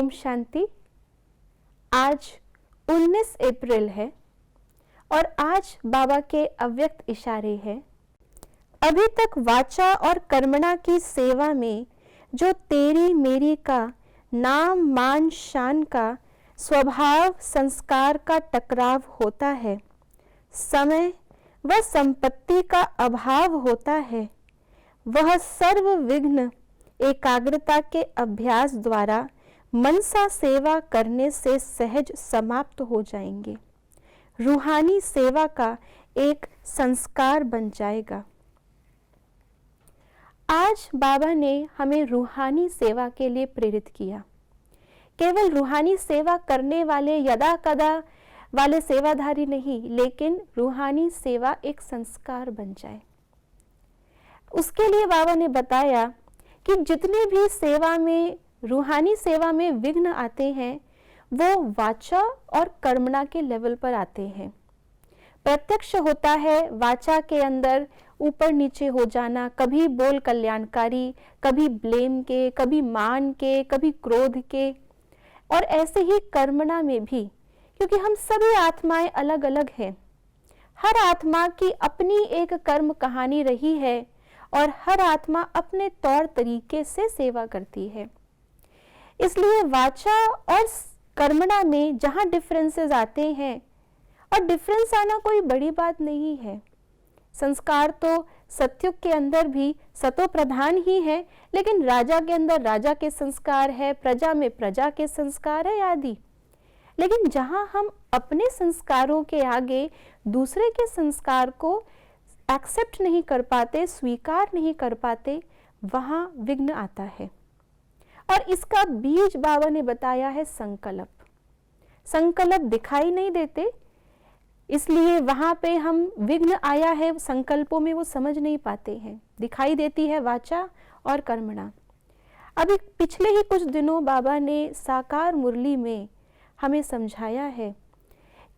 ओम शांति। आज 19 अप्रैल है और आज बाबा के अव्यक्त इशारे हैं। अभी तक वाचा और कर्मणा की सेवा में जो तेरी मेरी का नाम मान शान का स्वभाव संस्कार का टकराव होता है, समय व संपत्ति का अभाव होता है, वह सर्व विघ्न एकाग्रता के अभ्यास द्वारा मनसा सेवा करने से सहज समाप्त हो जाएंगे। रूहानी सेवा का एक संस्कार बन जाएगा। आज बाबा ने हमें रूहानी सेवा के लिए प्रेरित किया। केवल रूहानी सेवा करने वाले यदा कदा वाले सेवाधारी नहीं, लेकिन रूहानी सेवा एक संस्कार बन जाए। उसके लिए बाबा ने बताया कि जितने भी सेवा में रूहानी सेवा में विघ्न आते हैं वो वाचा और कर्मणा के लेवल पर आते हैं। प्रत्यक्ष होता है वाचा के अंदर ऊपर नीचे हो जाना, कभी बोल कल्याणकारी, कभी ब्लेम के, कभी मान के, कभी क्रोध के, और ऐसे ही कर्मणा में भी, क्योंकि हम सभी आत्माएं अलग अलग हैं। हर आत्मा की अपनी एक कर्म कहानी रही है और हर आत्मा अपने तौर तरीके से सेवा करती है। इसलिए वाचा और कर्मणा में जहां डिफरेंसेस आते हैं, और डिफरेंस आना कोई बड़ी बात नहीं है। संस्कार तो सत्युग के अंदर भी सतो प्रधान ही है, लेकिन राजा के अंदर राजा के संस्कार है, प्रजा में प्रजा के संस्कार है आदि। लेकिन जहां हम अपने संस्कारों के आगे दूसरे के संस्कार को एक्सेप्ट नहीं कर पाते, स्वीकार नहीं कर पाते, वहां विघ्न आता है। और इसका बीज बाबा ने बताया है संकल्प। संकल्प दिखाई नहीं देते, इसलिए वहां पे हम विघ्न आया है संकल्पों में, वो समझ नहीं पाते हैं। दिखाई देती है वाचा और कर्मणा। अभी पिछले ही कुछ दिनों बाबा ने साकार मुरली में हमें समझाया है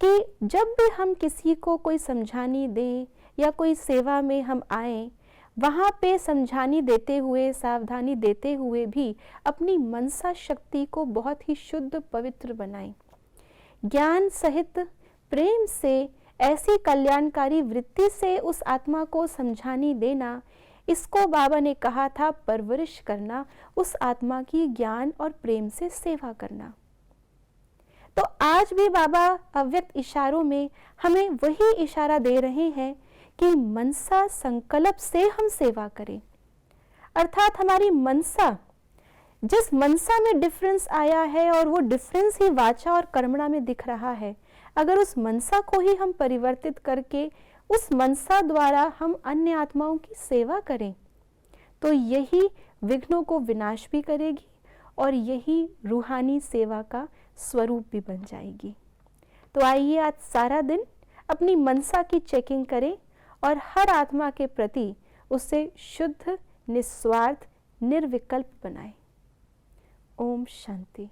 कि जब भी हम किसी को कोई समझानी दें या कोई सेवा में हम आए, वहाँ पे समझानी देते हुए, सावधानी देते हुए भी अपनी मनसा शक्ति को बहुत ही शुद्ध पवित्र बनाएं। ज्ञान सहित प्रेम से ऐसी कल्याणकारी वृत्ति से उस आत्मा को समझानी देना, इसको बाबा ने कहा था परवरिश करना, उस आत्मा की ज्ञान और प्रेम से सेवा करना। तो आज भी बाबा अव्यक्त इशारों में हमें वही इशारा दे रहे हैं कि मनसा संकल्प से हम सेवा करें। अर्थात हमारी मनसा, जिस मनसा में डिफरेंस आया है और वो डिफरेंस ही वाचा और कर्मणा में दिख रहा है, अगर उस मनसा को ही हम परिवर्तित करके उस मनसा द्वारा हम अन्य आत्माओं की सेवा करें, तो यही विघ्नों को विनाश भी करेगी और यही रूहानी सेवा का स्वरूप भी बन जाएगी। तो आइए आज सारा दिन अपनी मनसा की चेकिंग करें और हर आत्मा के प्रति उसे शुद्ध, निस्वार्थ, निर्विकल्प बनाएं। ओम शांति।